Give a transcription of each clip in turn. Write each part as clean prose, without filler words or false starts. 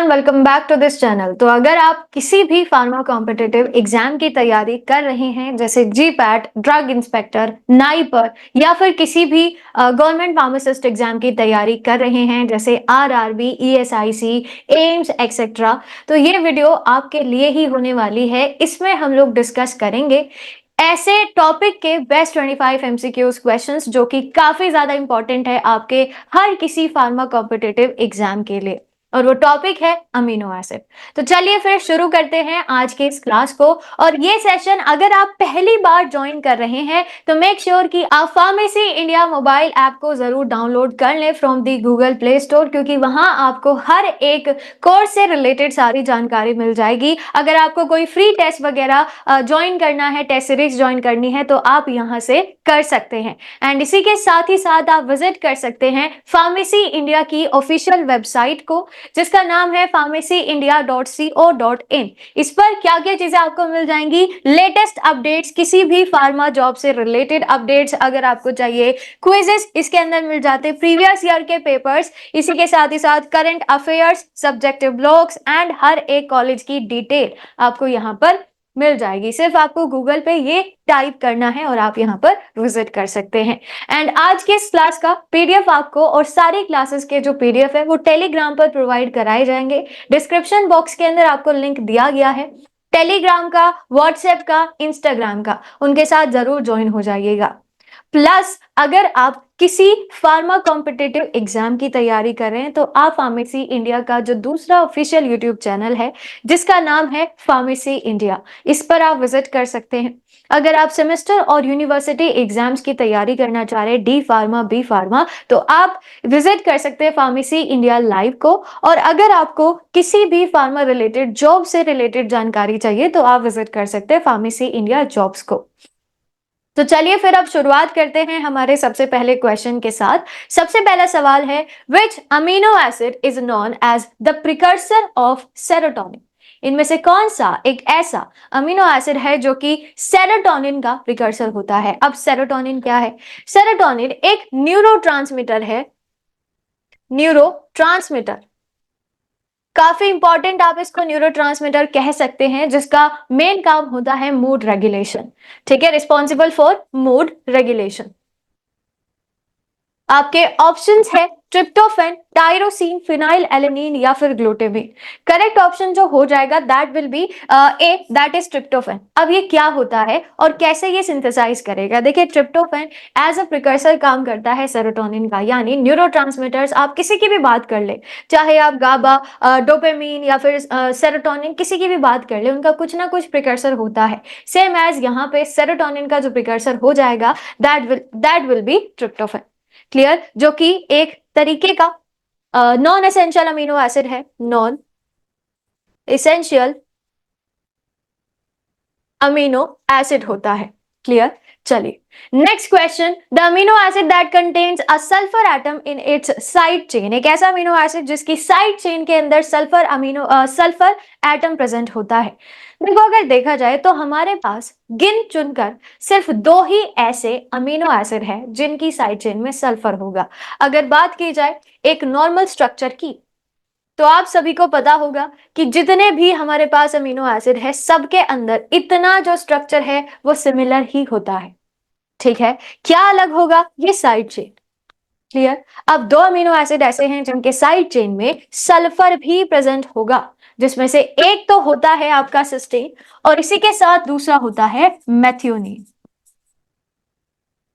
Everyone, welcome back to this channel. तो अगर आप किसी भी फार्मा कॉम्पिटिटिव एग्जाम की तैयारी कर रहे हैं, जैसे जीपैट, ड्रग इंस्पेक्टर, नाइपर या फिर किसी भी गवर्नमेंट फार्मासिस्ट एग्जाम की तैयारी कर रहे हैं, जैसे आरआरबी, ईएसआईसी, एम्स एक्सेट्रा, तो ये वीडियो आपके लिए ही होने वाली है। इसमें हम लोग डिस्कस करेंगे ऐसे टॉपिक के बेस्ट 25 एमसीक्यूज क्वेश्चंस जो कि काफी ज्यादा इंपॉर्टेंट है आपके हर किसी फार्मा कॉम्पिटिटिव एग्जाम के लिए, और वो टॉपिक है अमीनो एसिड। तो चलिए फिर शुरू करते हैं आज के इस क्लास को। और ये सेशन अगर आप पहली बार ज्वाइन कर रहे हैं तो मेक श्योर कि आप फार्मेसी इंडिया मोबाइल ऐप को जरूर डाउनलोड कर लें from the Google play store, क्योंकि वहां आपको हर एक कोर्स से रिलेटेड सारी जानकारी मिल जाएगी। अगर आपको कोई फ्री टेस्ट वगैरह ज्वाइन करना है, टेस्ट सीरीज ज्वाइन करनी है, तो आप यहां से कर सकते हैं। एंड इसी के साथ ही साथ आप विजिट कर सकते हैं फार्मेसी इंडिया की ऑफिशियल वेबसाइट को, जिसका नाम है pharmacyindia.co.in। इस पर क्या क्या चीजें आपको मिल जाएंगी, लेटेस्ट अपडेट्स, किसी भी फार्मा जॉब से रिलेटेड अपडेट्स अगर आपको चाहिए, क्विजेस इसके अंदर मिल जाते, प्रीवियस ईयर के पेपर्स, इसी के साथ ही साथ current affairs, subjective blogs and हर एक कॉलेज की डिटेल आपको यहाँ पर मिल जाएगी। सिर्फ आपको गूगल पे ये टाइप करना है और आप यहाँ पर विजिट कर सकते हैं। एंड आज के इस क्लास का पीडीएफ आपको और सारी क्लासेस के जो पीडीएफ है वो टेलीग्राम पर प्रोवाइड कराए जाएंगे। डिस्क्रिप्शन बॉक्स के अंदर आपको लिंक दिया गया है टेलीग्राम का, व्हाट्सएप का, इंस्टाग्राम का, उनके साथ जरूर ज्वाइन हो जाइएगा। प्लस अगर आप किसी फार्मा कॉम्पिटिटिव एग्जाम की तैयारी कर रहे हैं तो आप फार्मेसी इंडिया का जो दूसरा ऑफिशियल यूट्यूब चैनल है, जिसका नाम है फार्मेसी इंडिया, इस पर आप विजिट कर सकते हैं। अगर आप सेमेस्टर और यूनिवर्सिटी एग्जाम्स की तैयारी करना चाह रहे हैं, डी फार्मा, बी फार्मा, तो आप विजिट कर सकते हैं फार्मेसी इंडिया लाइव को। और अगर आपको किसी भी फार्मा रिलेटेड, जॉब से रिलेटेड जानकारी चाहिए तो आप विजिट कर सकते हैं फार्मेसी इंडिया जॉब्स को। तो चलिए फिर अब शुरुआत करते हैं हमारे सबसे पहले क्वेश्चन के साथ। सबसे पहला सवाल है, which amino acid is known as the precursor of serotonin. इनमें से कौन सा एक ऐसा अमीनो एसिड है जो कि सेरोटोनिन का प्रिकर्सर होता है। अब सेरोटोनिन क्या है? सेरोटोनिन एक न्यूरोट्रांसमीटर है, न्यूरोट्रांसमीटर, काफी इंपॉर्टेंट, आप इसको न्यूरोट्रांसमीटर कह सकते हैं, जिसका मेन काम होता है मूड रेगुलेशन। ठीक है, रिस्पॉन्सिबल फॉर मूड रेगुलेशन। आपके ऑप्शंस है ट्रिप्टोफैन, टायरोसिन, फिनाइल एलेनिन या फिर ग्लूटामिन। करेक्ट ऑप्शन जो हो जाएगा that will be A, that is tryptophan. अब ये क्या होता है और कैसे ये सिंथेसाइज करेगा? देखिए, ट्रिप्टोफैन एज अ प्रिकर्सर काम करता है सेरोटोनिन का, यानी न्यूरोट्रांसमीटर्स आप किसी की भी बात कर ले, चाहे आप गाबा, डोपामिन या फिर सेरोटोनिन, किसी की भी बात कर ले, उनका कुछ ना कुछ प्रिकर्सर होता है। सेम एज यहाँ पे सेरोटोनिन का जो प्रिकर्सर हो जाएगा that will be tryptophan. Clear? जो कि एक तरीके का नॉन एसेंशियल अमीनो एसिड है, नॉन एसेंशियल अमीनो एसिड होता है। क्लियर? चलिए next question, the amino acid that contains a sulphur atom in its side chain. एक ऐसा अमीनो एसिड जिसकी साइड चेन के अंदर सल्फर एटम प्रेजेंट होता है। देखो, अगर देखा जाए तो हमारे पास गिन चुनकर सिर्फ दो ही ऐसे अमीनो एसिड है जिनकी साइड चेन में सल्फर होगा। अगर बात की जाए एक नॉर्मल स्ट्रक्चर की, तो आप सभी को पता होगा कि जितने भी हमारे पास अमीनो एसिड है, सबके अंदर इतना जो स्ट्रक्चर है वो सिमिलर ही होता है। ठीक है, क्या अलग होगा? ये साइड चेन। क्लियर? अब दो अमीनो एसिड ऐसे हैं जिनके साइड चेन में सल्फर भी प्रेजेंट होगा, जिसमें से एक तो होता है आपका सिस्टीन और इसी के साथ दूसरा होता है मेथियोनीन।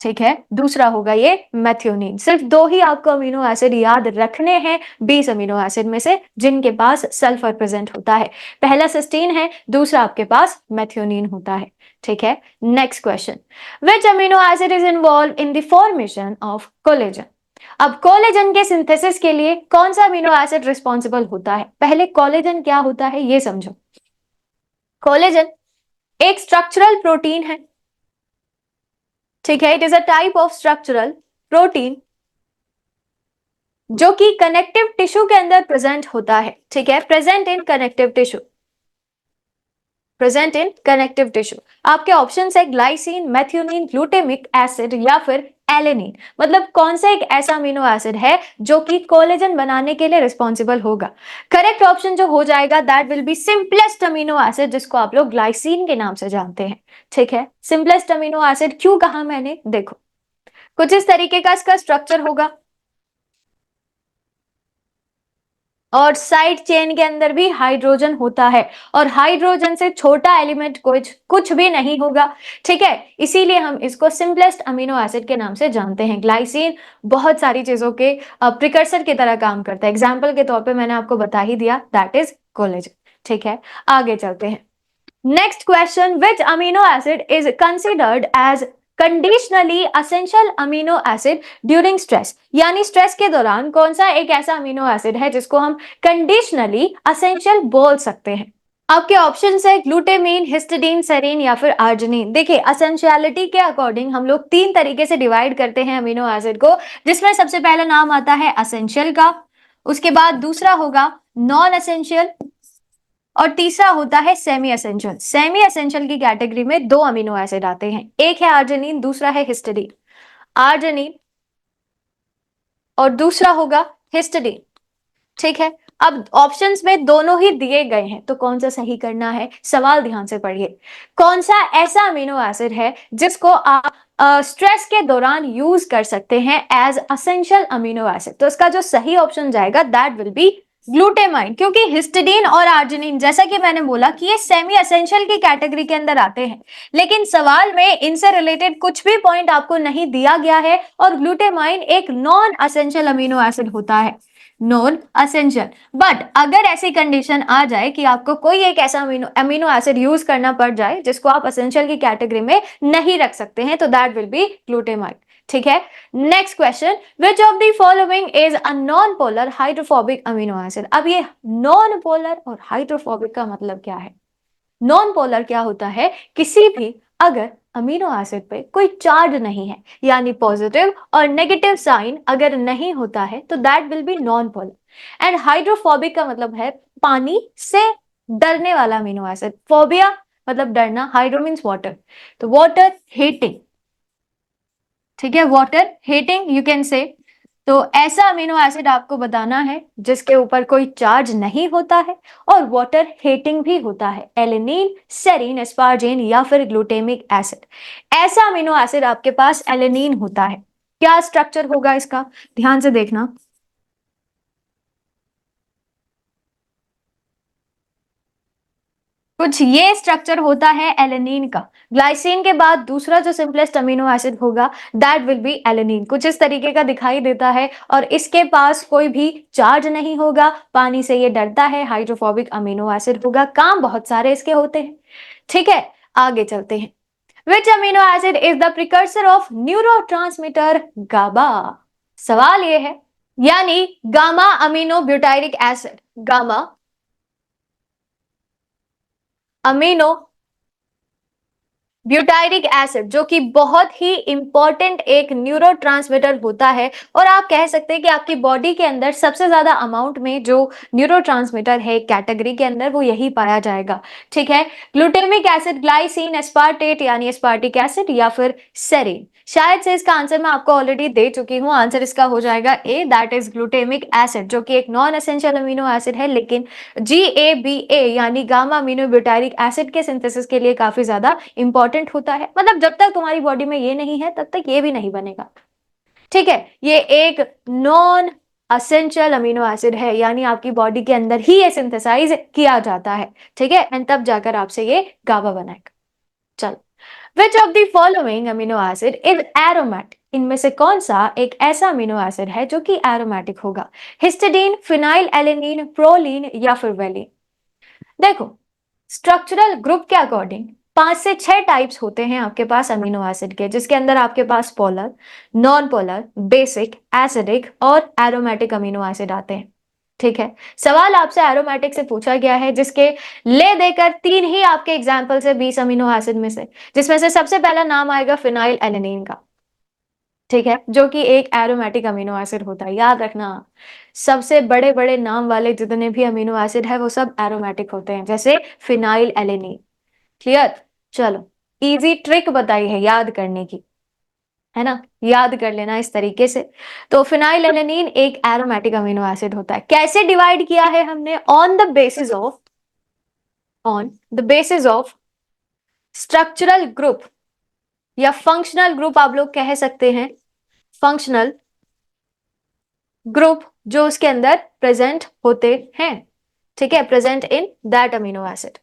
ठीक है, दूसरा होगा ये मेथियोनीन। सिर्फ दो ही आपको अमीनो एसिड याद रखने हैं 20 अमीनो एसिड में से जिनके पास सल्फर प्रेजेंट होता है। पहला सिस्टीन है, दूसरा आपके पास मेथियोनीन होता है। ठीक है, next question, which amino acid is involve in the formation of collagen. अब कोलेजन के सिंथेसिस के लिए कौन सा अमीनो एसिड रिस्पॉन्सिबल होता है? पहले कोलेजन क्या होता है ये समझो। कोलेजन एक स्ट्रक्चरल प्रोटीन है। ठीक है, it is a type of structural protein जो कि कनेक्टिव टिश्यू के अंदर प्रेजेंट होता है। ठीक है, present in connective tissue, present in connective tissue. आपके ऑप्शन है ग्लाइसिन, मेथियोनीन, ग्लूटामिक एसिड या फिर एलेनिन। मतलब कौन सा एक ऐसा अमीनो एसिड है जो कि कोलेजन बनाने के लिए रिस्पॉन्सिबल होगा? करेक्ट ऑप्शन जो हो जाएगा that will be simplest amino acid, जिसको आप लोग ग्लाइसिन के नाम से जानते हैं। ठीक है, सिंपलेस्ट अमीनो एसिड क्यों कहा मैंने, देखो कुछ इस तरीके का इसका स्ट्रक्चर होगा और साइड चेन के अंदर भी हाइड्रोजन होता है और हाइड्रोजन से छोटा एलिमेंट कुछ कुछ भी नहीं होगा। ठीक है, इसीलिए हम इसको सिंपलेस्ट अमीनो एसिड के नाम से जानते हैं। ग्लाइसिन बहुत सारी चीजों के प्रिकर्सर की तरह काम करता है। एग्जाम्पल के तौर पे मैंने आपको बता ही दिया, दैट इज कोलेजन। ठीक है, आगे चलते हैं। Next question, which amino acid is considered as conditionally essential amino acid during stress? यानी स्ट्रेस के दौरान कौन सा एक ऐसा अमीनो एसिड है जिसको हम कंडीशनली असेंशियल बोल सकते हैं? आपके ऑप्शन है ग्लूटामीन, हिस्टिडीन, सेरीन या फिर आर्जिनिन। देखिए, असेंशियलिटी के अकॉर्डिंग हम लोग तीन तरीके से डिवाइड करते हैं अमीनो एसिड को, जिसमें सबसे पहला नाम आता है असेंशियल का, उसके बाद दूसरा होगा नॉन असेंशियल और तीसरा होता है सेमी एसेंशियल। सेमी एसेंशियल की कैटेगरी में दो अमीनो एसिड आते हैं, एक है आर्जिनिन, दूसरा है हिस्टिडीन। आर्जिनिन और दूसरा होगा हिस्टिडीन। ठीक है, अब ऑप्शंस में दोनों ही दिए गए हैं, तो कौन सा सही करना है? सवाल ध्यान से पढ़िए। कौन सा ऐसा अमीनो एसिड है जिसको आप स्ट्रेस के दौरान यूज कर सकते हैं एज असेंशियल अमीनो एसिड? तो इसका जो सही ऑप्शन जाएगा दैट विल बी ग्लूटामाइन, क्योंकि हिस्टिडीन और आर्जिनिन जैसा कि मैंने बोला कि ये सेमी एसेंशियल की कैटेगरी के अंदर आते हैं, लेकिन सवाल में इनसे रिलेटेड कुछ भी पॉइंट आपको नहीं दिया गया है और ग्लूटामाइन एक नॉन असेंशियल अमीनो एसिड होता है, नॉन असेंशियल। बट अगर ऐसी कंडीशन आ जाए कि आपको कोई एक ऐसा अमीनो एसिड यूज करना पड़ जाए जिसको आप असेंशियल की कैटेगरी में नहीं रख सकते हैं, तो दैट विल बी ग्लूटामाइन। ठीक है, next question, which of the following is a non polar hydrophobic amino acid? अब ये नॉन पोलर और हाइड्रोफोबिक का मतलब क्या है? नॉन पोलर क्या होता है? किसी भी अगर अमीनो एसिड पे कोई चार्ज नहीं है, यानी पॉजिटिव और नेगेटिव साइन अगर नहीं होता है, तो that will be non polar. And hydrophobic का मतलब है पानी से डरने वाला अमीनो एसिड। फोबिया मतलब डरना, हाइड्रो मीन्स वाटर, तो वाटर हेटिंग। ठीक है, water hating you can say. तो ऐसा अमीनो एसिड आपको बताना है जिसके ऊपर कोई चार्ज नहीं होता है और वाटर हेटिंग भी होता है, एलेनिन, सेरीन, एस्पार्जिन या फिर ग्लूटामिक एसिड। ऐसा अमीनो एसिड आपके पास एलेनिन होता है। क्या स्ट्रक्चर होगा इसका, ध्यान से देखना। कुछ ये स्ट्रक्चर होता है एलेनिन का। ग्लाइसिन के बाद दूसरा जो सिंपलेस्ट अमीनो एसिड होगा दैट विल बी एलेनिन। कुछ इस तरीके का दिखाई देता है और इसके पास कोई भी चार्ज नहीं होगा, पानी से ये डरता है, हाइड्रोफोबिक अमीनो एसिड होगा, काम बहुत सारे इसके होते हैं। ठीक है, आगे चलते हैं। Which amino acid is the precursor of neurotransmitter GABA? सवाल ये है, यानी gamma amino butyric acid, gamma amino butyric acid जो कि बहुत ही इंपॉर्टेंट एक न्यूरोट्रांसमीटर होता है, और आप कह सकते हैं कि आपकी बॉडी के अंदर सबसे ज्यादा अमाउंट में जो न्यूरोट्रांसमीटर है कैटेगरी के अंदर वो यही पाया जाएगा। ठीक है, ग्लूटामिक एसिड, ग्लाइसिन, एस्पार्टेट यानी एस्पार्टिक एसिड या फिर सेरीन। शायद से इसका आंसर मैं आपको ऑलरेडी दे चुकी हूँ, आंसर इसका हो जाएगा ए, दैट इज ग्लूटामिक एसिड, जो कि एक नॉन एसेंशियल अमीनो एसिड है, लेकिन GABA यानी गामा अमीनो ब्यूटारिक एसिड के सिंथेसिस के लिए काफी ज्यादा इंपॉर्टेंट होता है। मतलब जब तक तुम्हारी बॉडी में ये नहीं है तब तक ये भी नहीं बनेगा। ठीक है, ये एक नॉन असेंशियल अमीनो एसिड है, यानी आपकी बॉडी के अंदर ही ये सिंथेसाइज किया जाता है। ठीक है, एंड तब जाकर आपसे ये गाबा बनाएगा। चलो, विच of the following amino acid is aromatic? इनमें से कौन सा एक ऐसा अमीनो एसिड है जो कि एरोमेटिक होगा? हिस्टिडीन, फिनाइल एलेनिन, प्रोलीन या फिर वेलिन? देखो, स्ट्रक्चरल ग्रुप के अकॉर्डिंग 5 से 6 टाइप्स होते हैं आपके पास अमीनो एसिड के, जिसके अंदर आपके पास polar, non polar, basic, acidic और एरोमेटिक अमीनो एसिड आते हैं। ठीक है, सवाल आपसे एरोमेटिक से पूछा गया है, जिसके ले देकर 3 ही आपके एग्जाम्पल्स है 20 अमीनो एसिड में से, जिसमें से सबसे पहला नाम आएगा फिनाइल एलेनिन का। ठीक है, जो कि एक एरोमेटिक अमीनो एसिड होता है, याद रखना। सबसे बड़े बड़े नाम वाले जितने भी अमीनो एसिड है वो सब एरोमेटिक होते हैं, जैसे फिनाइल एलेनिन। क्लियर? चलो, इजी ट्रिक बताई है याद करने की। है ना, याद कर लेना इस तरीके से। तो फिनाइलएलेनिन एक एरोमेटिक अमीनो एसिड होता है। कैसे डिवाइड किया है हमने? On the basis of structural group या फंक्शनल ग्रुप आप लोग कह सकते हैं, फंक्शनल ग्रुप जो उसके अंदर प्रेजेंट होते हैं, ठीक है, present in that amino acid.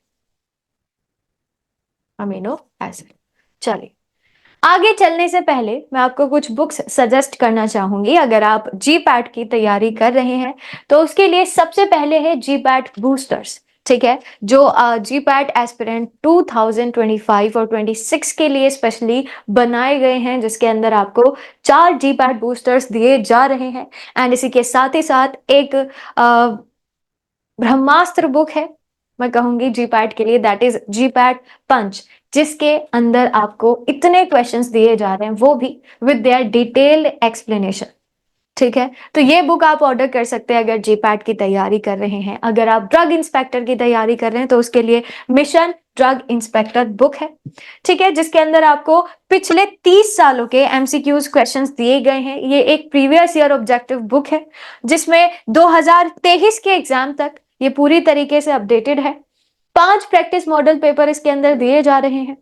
चलिए, आगे चलने से पहले मैं आपको कुछ बुक्स सजेस्ट करना चाहूंगी। अगर आप जी पैट की तैयारी कर रहे हैं तो उसके लिए सबसे पहले है जी पैट बूस्टर्स, ठीक है, जो जी पैट एस्पिरेंट 2025 और 26 के लिए स्पेशली बनाए गए हैं, जिसके अंदर आपको 4 जी पैट बूस्टर्स दिए जा रहे हैं। एंड इसी के साथ ही साथ एक ब्रह्मास्त्र बुक है, मैं कहूंगी जी पैट के लिए, दैट इज जी पैट पंच, जिसके अंदर आपको इतने क्वेश्चंस दिए जा रहे हैं, वो भी विद देयर डिटेल्ड एक्सप्लेनेशन, ठीक है। तो ये बुक आप ऑर्डर कर सकते हैं अगर जी पैट की तैयारी कर रहे हैं। अगर आप ड्रग इंस्पेक्टर की तैयारी कर रहे हैं तो उसके लिए मिशन ड्रग इंस्पेक्टर बुक है, ठीक है, जिसके अंदर आपको पिछले 30 सालों के एमसीक्यूज क्वेश्चंस दिए गए हैं। ये एक प्रीवियस ईयर ऑब्जेक्टिव बुक है जिसमें 2023 के एग्जाम तक ये पूरी तरीके से अपडेटेड है। 5 प्रैक्टिस मॉडल पेपर इसके अंदर दिए जा रहे हैं,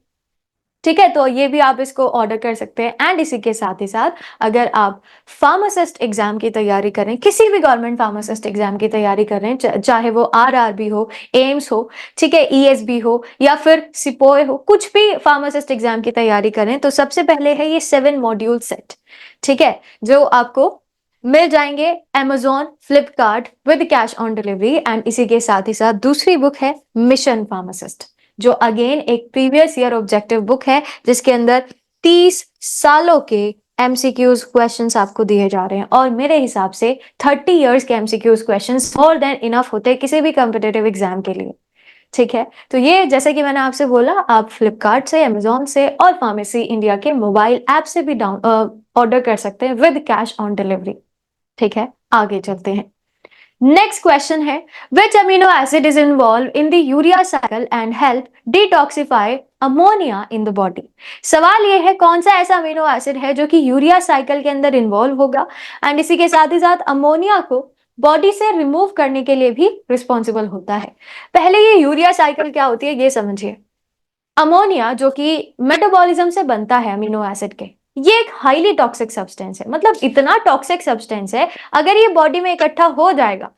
ठीक है। तो ये भी आप इसको ऑर्डर कर सकते हैं। एंड इसी के साथ ही साथ अगर आप फार्मासिस्ट एग्जाम की तैयारी करें, किसी भी गवर्नमेंट फार्मासिस्ट एग्जाम की तैयारी कर रहे हैं, चाहे वो आरआरबी हो, एम्स हो, ठीक है, ईएसबी हो या फिर सिपोए हो, कुछ भी फार्मासिस्ट एग्जाम की तैयारी करें, तो सबसे पहले है ये 7 मॉड्यूल सेट, ठीक है, जो आपको मिल जाएंगे Amazon, Flipkart with cash on delivery. And इसी के साथ ही साथ दूसरी बुक है मिशन फार्मासिस्ट, जो अगेन एक प्रीवियस ईयर ऑब्जेक्टिव बुक है, जिसके अंदर 30 सालों के एमसीक्यूज क्वेश्चंस आपको दिए जा रहे हैं। और मेरे हिसाब से 30 इयर्स के MCQs questions more than enough होते हैं किसी भी कॉम्पिटेटिव एग्जाम के लिए, ठीक है। तो ये जैसे कि मैंने आपसे बोला, आप फ्लिपकार्ट से, अमेजोन से और फार्मेसी इंडिया के मोबाइल ऐप से भी ऑर्डर कर सकते हैं विद कैश ऑन डिलीवरी, ठीक है। आगे चलते हैं। नेक्स्ट क्वेश्चन है, which amino acid is involve in the urea cycle and help detoxify ammonia in the body. सवाल यह है, कौन सा ऐसा अमीनो एसिड है जो कि यूरिया साइकिल के अंदर इन्वॉल्व होगा एंड इसी के साथ ही साथ अमोनिया को बॉडी से रिमूव करने के लिए भी रिस्पॉन्सिबल होता है। पहले ये यूरिया साइकिल क्या होती है ये समझिए। अमोनिया जो कि मेटाबॉलिज्म से बनता है अमीनो एसिड के, ये एक हाईली टॉक्सिक सब्सटेंस है, मतलब इतना टॉक्सिक सब्सटेंस है, अगर ये बॉडी में इकट्ठा हो जाएगा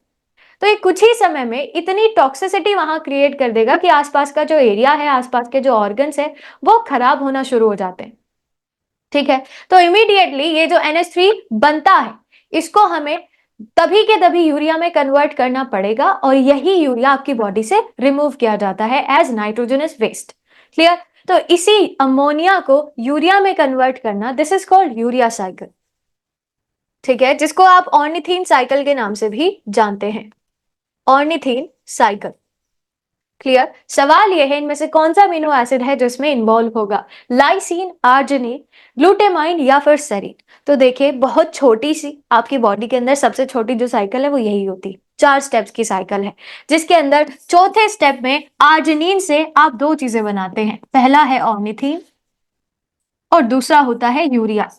तो ये कुछ ही समय में इतनी टॉक्सिसिटी वहां क्रिएट कर देगा कि आसपास का जो एरिया है, आसपास के जो ऑर्गन्स है, वो खराब होना शुरू हो जाते हैं, ठीक है। तो इमीडिएटली ये जो NH3 बनता है, इसको हमें तभी के तभी यूरिया में कन्वर्ट करना पड़ेगा और यही यूरिया आपकी बॉडी से रिमूव किया जाता है एज नाइट्रोजनस वेस्ट। क्लियर? तो इसी अमोनिया को यूरिया में कन्वर्ट करना, this is called urea cycle, ठीक है, जिसको आप ऑर्निथीन साइकिल के नाम से भी जानते हैं, ऑर्निथीन साइकिल। क्लियर? सवाल यह है, इनमें से कौन सा अमीनो एसिड है जिसमें इन्वॉल्व होगा, लाइसिन, आर्जिनिन, ग्लूटामाइन या फिर सेरीन। तो देखिए, बहुत छोटी सी आपकी बॉडी के अंदर सबसे छोटी जो साइकिल है वो यही होती है, 4 स्टेप्स की साइकिल है, जिसके अंदर चौथे स्टेप में आर्जिनिन से आप 2 चीजें बनाते हैं, पहला है ऑर्निथीन और दूसरा होता है यूरिया।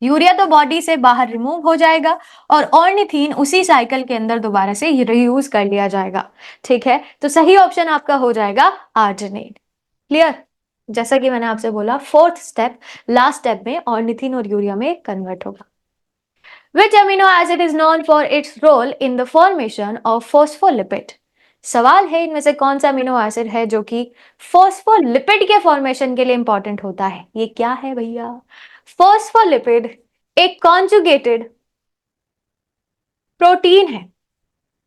यूरिया तो बॉडी से बाहर रिमूव हो जाएगा और ऑर्निथीन उसी साइकिल के अंदर दोबारा से रीयूज कर लिया जाएगा, ठीक है। तो सही ऑप्शन आपका हो जाएगा आर्जिनिन। क्लियर? जैसा कि मैंने आपसे बोला, 4th स्टेप, लास्ट स्टेप में ऑर्निथीन और यूरिया में कन्वर्ट होगा। Which amino acid is known for its role in the formation of phospholipid? सवाल है, इनमें से कौन सा अमीनो एसिड है जो कि फोस्फोलिपिड के फॉर्मेशन के लिए इंपॉर्टेंट होता है? ये क्या है भैया? फोस्फोलिपिड एक कॉन्जुगेटेड प्रोटीन है,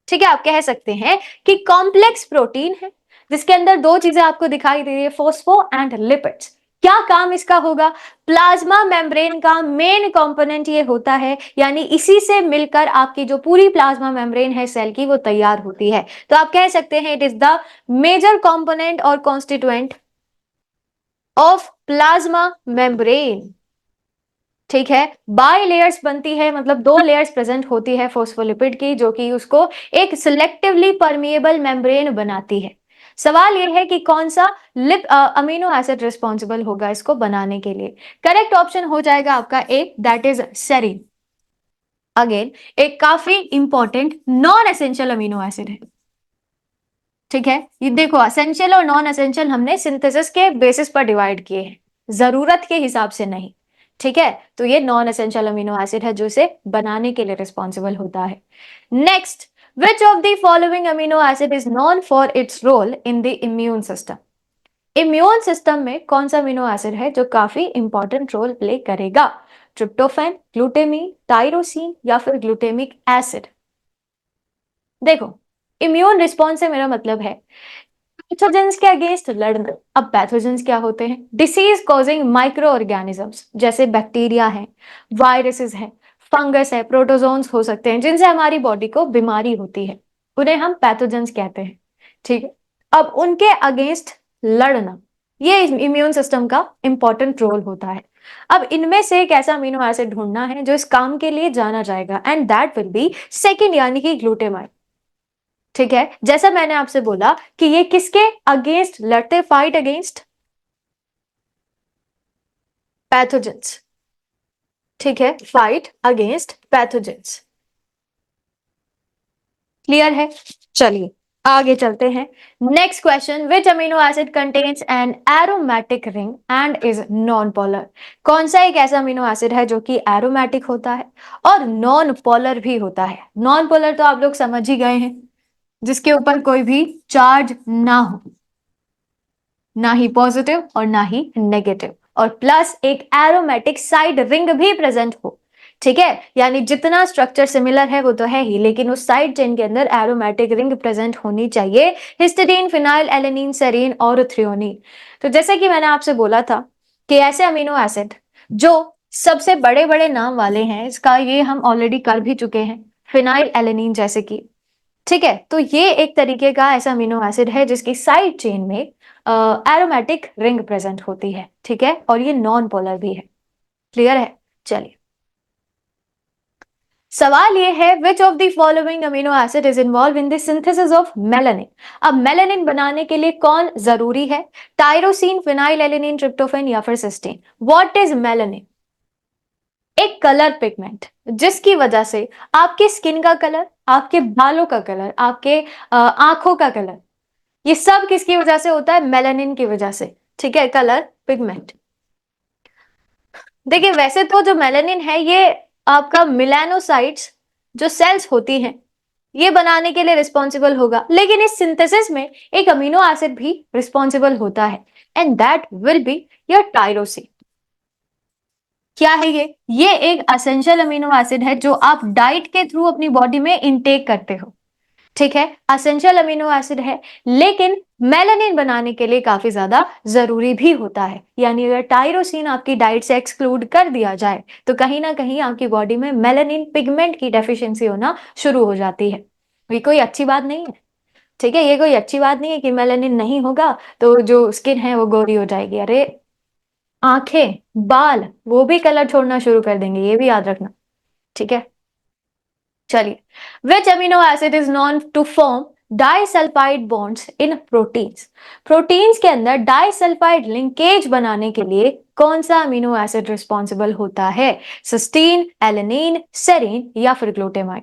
ठीक है। आप कह सकते हैं कि कॉम्प्लेक्स प्रोटीन है, जिसके अंदर 2 चीजें आपको दिखाई दे रही है, फोस्फो एंड लिपिड्स। क्या काम इसका होगा? प्लाज्मा मेम्ब्रेन का मेन कंपोनेंट ये होता है, यानी इसी से मिलकर आपकी जो पूरी प्लाज्मा मेम्ब्रेन है सेल की, वो तैयार होती है। तो आप कह सकते हैं it is the major component और कॉन्स्टिट्यूएंट ऑफ प्लाज्मा मेम्ब्रेन, ठीक है। बाई लेयर्स बनती है, मतलब 2 लेयर्स प्रेजेंट होती है फोस्फोलिपिड की, जो कि उसको एक सिलेक्टिवली परमिएबल मेम्ब्रेन बनाती है। सवाल ये है कि कौन सा लिप अमीनो एसिड रिस्पॉन्सिबल होगा इसको बनाने के लिए। करेक्ट ऑप्शन हो जाएगा आपका ए, दैट इज सेरीन। अगेन एक काफी important non essential amino acid है। ठीक है, ये देखो असेंशियल और नॉन एसेंशियल हमने सिंथेसिस के बेसिस पर डिवाइड किए हैं, जरूरत के हिसाब से नहीं। ठीक है, तो ये नॉन एसेंशियल अमीनो एसिड है जो इसे बनाने के लिए रिस्पॉन्सिबल होता है। Next, which of the following amino acid is known for its role in the immune system. Immune system में कौन सा अमीनो एसिड है जो काफी इंपॉर्टेंट रोल प्ले करेगा? ट्रिप्टोफैन, ग्लूटामीन, टायरोसिन या फिर ग्लूटामिक एसिड। देखो, इम्यून रिस्पॉन्स से मेरा मतलब है पैथोजेंस के अगेंस्ट लड़ना। अब पैथोजेंस क्या होते हैं? डिसीज कॉजिंग माइक्रो ऑर्गेनिजम्स, जैसे बैक्टीरिया है, वायरसेस है, फंगस है, प्रोटोजोन्स हो सकते हैं जिनसे हमारी बॉडी को बीमारी होती है, उन्हें हम पैथोजेंस कहते हैं। ठीक है, अब उनके अगेंस्ट लड़ना, ये इम्यून सिस्टम का इंपॉर्टेंट रोल होता है। अब इनमें से एक ऐसा अमीनो एसिड ढूंढना है जो इस काम के लिए जाना जाएगा, and that will be second, यानी कि ग्लूटामाइन। ठीक है, जैसा मैंने आपसे बोला कि ये किसके अगेंस्ट लड़ते, फाइट अगेंस्ट पैथोजेंस। ठीक है, फाइट अगेंस्ट पैथोजेंस। क्लियर है? चलिए आगे चलते हैं। Next question, which amino acid contains an aromatic ring and is non polar. कौन सा एक ऐसा अमीनो एसिड है जो कि एरोमेटिक होता है और नॉन पोलर भी होता है? नॉन पोलर तो आप लोग समझ ही गए हैं, जिसके ऊपर कोई भी चार्ज ना हो, ना ही पॉजिटिव और ना ही नेगेटिव, और प्लस एक एरोमेटिक साइड रिंग भी प्रेजेंट हो। ठीक है, यानी जितना स्ट्रक्चर सिमिलर है वो तो है ही, लेकिन उस साइड चेन के अंदर एरोमेटिक रिंग प्रेजेंट होनी चाहिए। हिस्टिडीन, फिनाइल एलेनिन, सेरीन और थ्रियोनिन। तो जैसे कि मैंने आपसे बोला था कि ऐसे अमीनो एसिड जो सबसे बड़े बड़े नाम वाले हैं, इसका ये हम ऑलरेडी कर भी चुके हैं, फिनाइल एलेनिन जैसे कि। ठीक है, तो ये एक तरीके का ऐसा अमीनो एसिड है जिसकी साइड चेन में एरोमेटिक रिंग प्रेजेंट होती है। ठीक है, और ये नॉन पोलर भी है। क्लियर है? चलिए, सवाल ये है, विच of the following amino acid is involve in the synthesis of melanin. अब मेलानिन बनाने के लिए कौन जरूरी है? टायरोसिन, फिनाइल एलेनिन, ट्रिप्टोफैन या फिर सिस्टीन। What is melanin? एक कलर पिगमेंट जिसकी वजह से आपके स्किन का कलर, आपके बालों का कलर, आपके आंखों का कलर, ये सब किसकी वजह से होता है? मेलानिन की वजह से। ठीक है, कलर पिगमेंट। देखिए, वैसे तो जो मेलानिन है ये आपका मिलानोसाइट्स जो सेल्स होती हैं ये बनाने के लिए रिस्पॉन्सिबल होगा, लेकिन इस सिंथेसिस में एक अमीनो एसिड भी रिस्पॉन्सिबल होता है, and that will be your tyrosine. क्या है ये एक असेंशियल अमीनो एसिड है जो आप डाइट के थ्रू अपनी बॉडी में इंटेक करते हो। ठीक है, असेंशियल अमीनो एसिड है, लेकिन मेलानिन बनाने के लिए काफी ज्यादा जरूरी भी होता है। यानी अगर टायरोसिन आपकी डाइट से एक्सक्लूड कर दिया जाए तो कहीं ना कहीं आपकी बॉडी में मेलानिन पिगमेंट की डेफिशिएंसी होना शुरू हो जाती है। ये कोई अच्छी बात नहीं है। ठीक है, ये कोई अच्छी बात नहीं है कि मेलानिन नहीं होगा तो जो स्किन है वो गोरी हो जाएगी। अरे, आंखें, बाल, वो भी कलर छोड़ना शुरू कर देंगे, ये भी याद रखना। ठीक है, चलिए, which amino acid is known to form disulphide bonds in proteins. Proteins के अंदर डाइसल्फाइड लिंकेज बनाने के लिए कौन सा अमीनो एसिड रिस्पॉन्सिबल होता है? सिस्टीन, एलेनिन, सेरीन या फिर ग्लूटामाइन।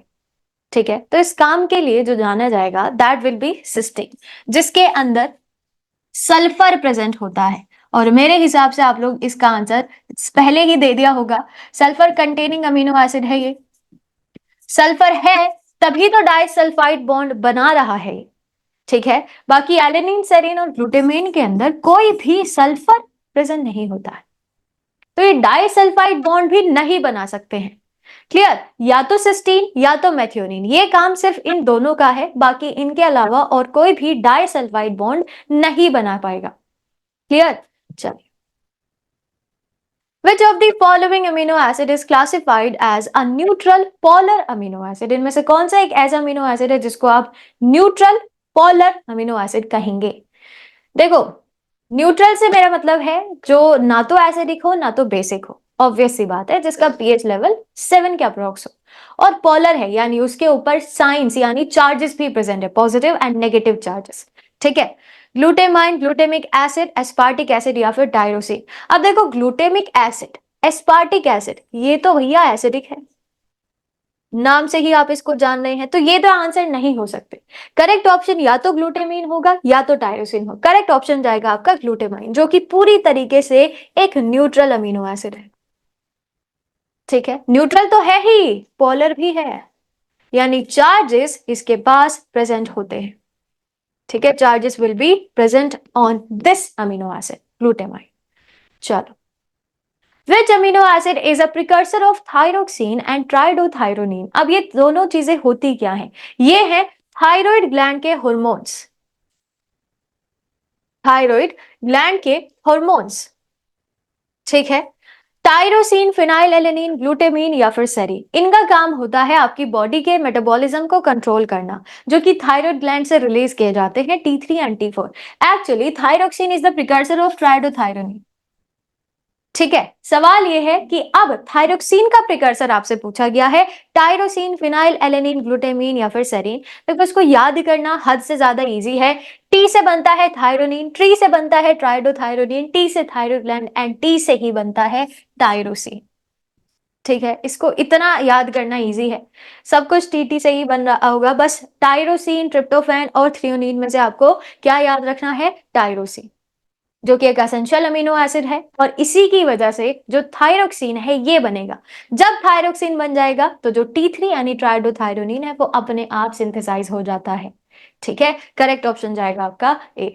ठीक है, तो इस काम के लिए जो जाना जाएगा दैट विल बी सिस्टीन, जिसके अंदर सल्फर प्रेजेंट होता है। और मेरे हिसाब से आप लोग इसका आंसर पहले ही दे दिया होगा, सल्फर कंटेनिंग अमीनो एसिड है ये। सल्फर है तभी तो डाइसल्फाइड बॉन्ड बना रहा है। ठीक है, बाकी एलेनिन, सेरीन और ग्लूटामाइन के अंदर कोई भी सल्फर प्रेजेंट नहीं होता है, तो ये डाइसल्फाइड बॉन्ड भी नहीं बना सकते हैं। क्लियर? या तो सिस्टीन या तो मेथियोनिन, ये काम सिर्फ इन दोनों का है, बाकी इनके अलावा और कोई भी डाइसल्फाइड बॉन्ड नहीं बना पाएगा। क्लियर? चलिए, Which of the following amino acid is classified as a neutral polar amino acid? इनमें से कौन सा एक ऐसा अमीनो एसिड है जिसको आप न्यूट्रल पोलर अमीनो एसिड कहेंगे? देखो, न्यूट्रल से मेरा मतलब है जो ना तो एसिडिक हो ना तो बेसिक हो, ऑब्वियस सी बात है, जिसका पीएच लेवल 7 के अप्रोक्स हो। और पोलर है यानी उसके ऊपर साइंस यानी चार्जेस भी प्रेजेंट है, पॉजिटिव एंड नेगेटिव चार्जेस। ठीक है, glutamine, glutamic acid, aspartic acid या फिर टायरोसिन। अब देखो ग्लूटेमिक एसिड, एस्पार्टिक एसिड, ये तो भैया एसिडिक है, नाम से ही आप इसको जान रहे हैं, तो ये तो आंसर नहीं हो सकते। करेक्ट ऑप्शन या तो ग्लूटेमिन होगा या तो टायरोसिन हो। करेक्ट ऑप्शन जाएगा आपका ग्लूटेमाइन, जो कि पूरी तरीके से एक न्यूट्रल अमीनो एसिड है। ठीक है, न्यूट्रल तो है ही, पोलर भी है, यानी चार्जेस इसके पास प्रेजेंट होते हैं। ठीक है, charges will be present on this amino acid glutamine. चलो, which amino acid is a precursor of thyroxine and tridothyronine। अब ये दोनों चीजें होती क्या हैं? ये है थायराइड ग्लैंड के हॉर्मोन्स, थायराइड ग्लैंड के हॉर्मोन्स। ठीक है, टायरोसिन, फिनाइलएलेनिन, ग्लूटामिन या फिर सेरीन, इनका काम होता है आपकी बॉडी के मेटाबॉलिज्म को कंट्रोल करना, जो कि थायराइड ग्लैंड से रिलीज किए जाते हैं T3 and T4। Actually thyroxine is the precursor of triiodothyronine. ठीक है, सवाल यह है कि अब थायरोक्सिन का प्रिकर्सर आपसे पूछा गया है, टायरोसिन, फिनाइल एलेनिन, ग्लूटामिन या फिर सेरीन। तो इसको याद करना हद से ज्यादा इजी है। टी से बनता है थायरोनिन, ट्री से बनता है ट्राइडोथायरोनिन, टी से थायरोइड ग्लैंड एंड टी से ही बनता है टायरोसिन। ठीक है, इसको इतना याद करना इजी है, सब कुछ टीटी से ही बन रहा होगा, बस टायरोसिन, ट्रिप्टोफैन और थ्रियोनिन में से आपको क्या याद रखना है? टायरोसिन, जो कि एक एसेंशियल अमीनो एसिड है, और इसी की वजह से जो थायरोक्सिन है ये बनेगा। जब थायरोक्सिन बन जाएगा तो जो T3 यानी ट्राइडोथायरोनिन है वो अपने आप सिंथेसाइज हो जाता है। ठीक है, करेक्ट ऑप्शन जाएगा आपका a.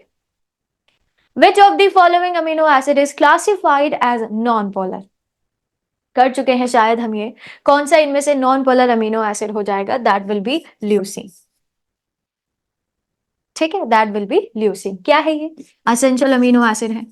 Which of the following amino acid is classified as non polar? कर चुके हैं शायद हम ये, कौन सा इनमें से नॉन पोलर अमीनो एसिड हो जाएगा? That will be leucine. ठीक है, दैट विल बी ल्यूसीन। क्या है ये? एसेंशियल अमीनो एसिड है।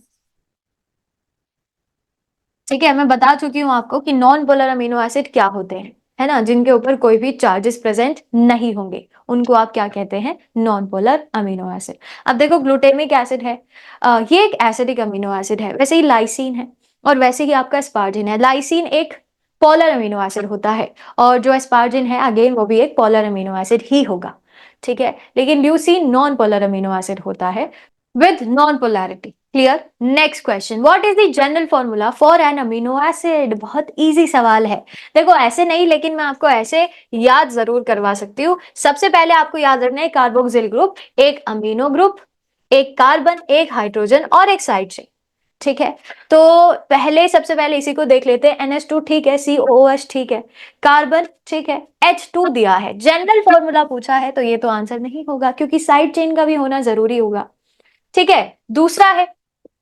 ठीक है, मैं बता चुकी हूं आपको कि नॉन पोलर अमीनो एसिड क्या होते हैं, है ना, जिनके ऊपर कोई भी चार्जेस प्रेजेंट नहीं होंगे, उनको आप क्या कहते हैं? Non polar amino acid. अब देखो ग्लूटेमिक एसिड है, ये एक एसिडिक अमीनो एसिड है, वैसे ही लाइसिन है और वैसे ही आपका एस्पार्जिन है। लाइसिन एक पोलर अमीनो एसिड होता है और जो एस्पार्जिन है अगेन वो भी एक पोलर अमीनो एसिड ही होगा। ठीक है, लेकिन leucine non polar amino acid होता है with non-polarity। Clear? Next question, what is the general formula for an amino acid? बहुत इजी सवाल है। देखो ऐसे नहीं, लेकिन मैं आपको ऐसे याद जरूर करवा सकती हूँ। सबसे पहले आपको याद रखना है कार्बोक्सिल ग्रुप, एक अमीनो ग्रुप, एक कार्बन, एक हाइड्रोजन और एक साइड चेन। ठीक है, तो पहले सबसे पहले इसी को देख लेते हैं। NH2 ठीक है, COOH ठीक है, कार्बन ठीक है, H2 दिया है। जनरल फॉर्मूला पूछा है तो ये तो आंसर नहीं होगा, क्योंकि साइड चेन का भी होना जरूरी होगा। ठीक है, दूसरा है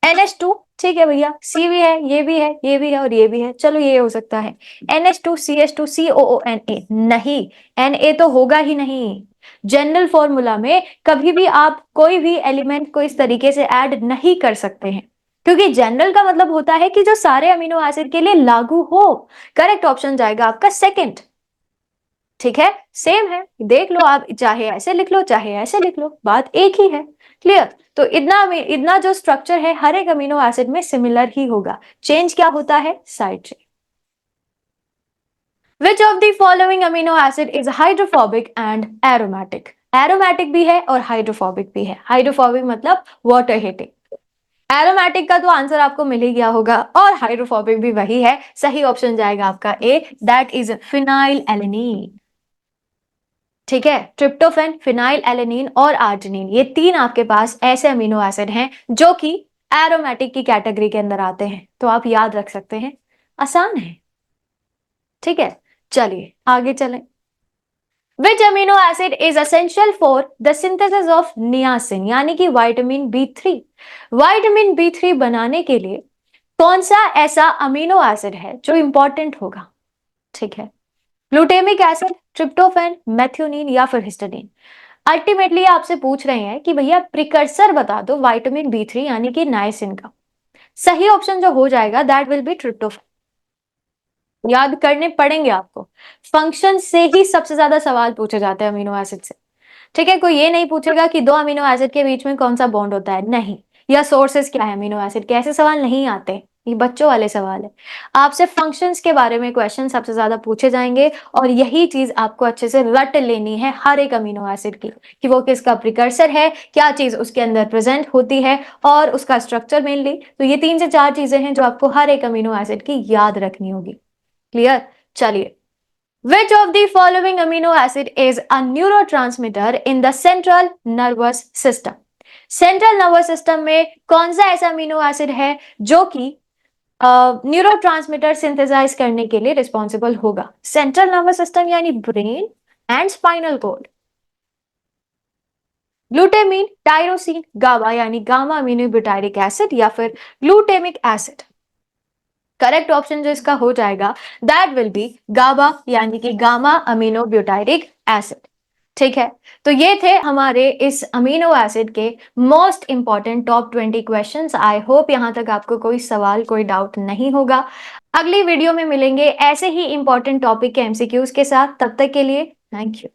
NH2। ठीक है भैया, C भी है, ये भी है, ये भी है और ये भी है, चलो ये हो सकता है। NH2 CH2 COONA नहीं, Na तो होगा ही नहीं। जनरल फॉर्मूला में कभी भी आप कोई भी एलिमेंट को इस तरीके से ऐड नहीं कर सकते हैं, क्योंकि जनरल का मतलब होता है कि जो सारे अमीनो एसिड के लिए लागू हो। करेक्ट ऑप्शन जाएगा आपका सेकंड। ठीक है, सेम है, देख लो आप, चाहे ऐसे लिख लो चाहे ऐसे लिख लो, बात एक ही है। क्लियर? तो इतना इतना जो स्ट्रक्चर है हर एक अमीनो एसिड में सिमिलर ही होगा, चेंज क्या होता है? Side chain. Which of the following amino acid is hydrophobic and aromatic? Aromatic भी है और हाइड्रोफोबिक भी है। हाइड्रोफोबिक मतलब वाटर हिटिंग, एरोमेटिक का तो आंसर आपको मिल ही गया होगा, और हाइड्रोफोबिक भी वही है। सही ऑप्शन जाएगा आपका ए, दैट इज फिनाइल एलेनिन। ठीक है, ट्रिप्टोफैन, फिनाइल एलेनिन और आर्जिनिन, ये तीन आपके पास ऐसे अमीनो एसिड हैं जो कि एरोमेटिक की कैटेगरी के अंदर आते हैं, तो आप याद रख सकते हैं, आसान है। ठीक है, चलिए आगे चलें। विच amino acid is essential for the synthesis of niacin, यानी कि विटामिन B3? विटामिन B3 बनाने के लिए कौन सा ऐसा अमीनो एसिड है जो इंपॉर्टेंट होगा? ठीक है, ग्लूटेमिक एसिड, ट्रिप्टोफैन, मेथियोनिन या फिर हिस्टाडीन। अल्टीमेटली आपसे पूछ रहे हैं कि भैया प्रिकर्सर बता दो विटामिन B3 यानी कि नाइसिन का। सही ऑप्शन जो हो जाएगा दैट विल बी ट्रिप्टोफैन। याद करने पड़ेंगे आपको, फंक्शन से ही सबसे ज्यादा सवाल पूछे जाते हैं अमीनो एसिड से। ठीक है, कोई ये नहीं पूछेगा कि दो अमीनो एसिड के बीच में कौन सा बॉन्ड होता है, नहीं, या सोर्सेस क्या है अमीनो एसिड के, ऐसे सवाल नहीं आते, ये बच्चों वाले सवाल है। आपसे फंक्शंस के बारे में क्वेश्चन सबसे ज़्यादा पूछे जाएँगे और यही चीज़ आपको अच्छे से रट लेनी है हर एक अमीनो एसिड की, कि वो किसका प्रिकर्सर है, क्या चीज़ उसके अंदर प्रेज़ेंट होती है और उसका स्ट्रक्चर मेनली। तो ये 3 से 4 चीज़ें हैं जो आपको हर एक अमीनो एसिड की याद रखनी होगी। क्लियर? चलिए। Which of the following amino acid is a neurotransmitter in the central nervous system? Central nervous system में कौन सा ऐसा अमीनो एसिड है जो कि न्यूरोट्रांसमीटर सिंथेसाइज करने के लिए रिस्पॉन्सिबल होगा? सेंट्रल नर्वस सिस्टम यानी brain and spinal cord. Glutamine, tyrosine, GABA यानी गामा अमीनो ब्यूटारिक एसिड या फिर ग्लूटेमिक एसिड। करेक्ट ऑप्शन जो इसका हो जाएगा दैट विल बी गाबा यानी कि गामा अमीनो ब्यूटाइरिक एसिड। ठीक है, तो ये थे हमारे इस अमीनो एसिड के most important top 20 questions. I hope यहां तक आपको कोई सवाल कोई डाउट नहीं होगा। अगली वीडियो में मिलेंगे ऐसे ही इंपॉर्टेंट टॉपिक के एमसीक्यूज के साथ। तब तक के लिए थैंक यू।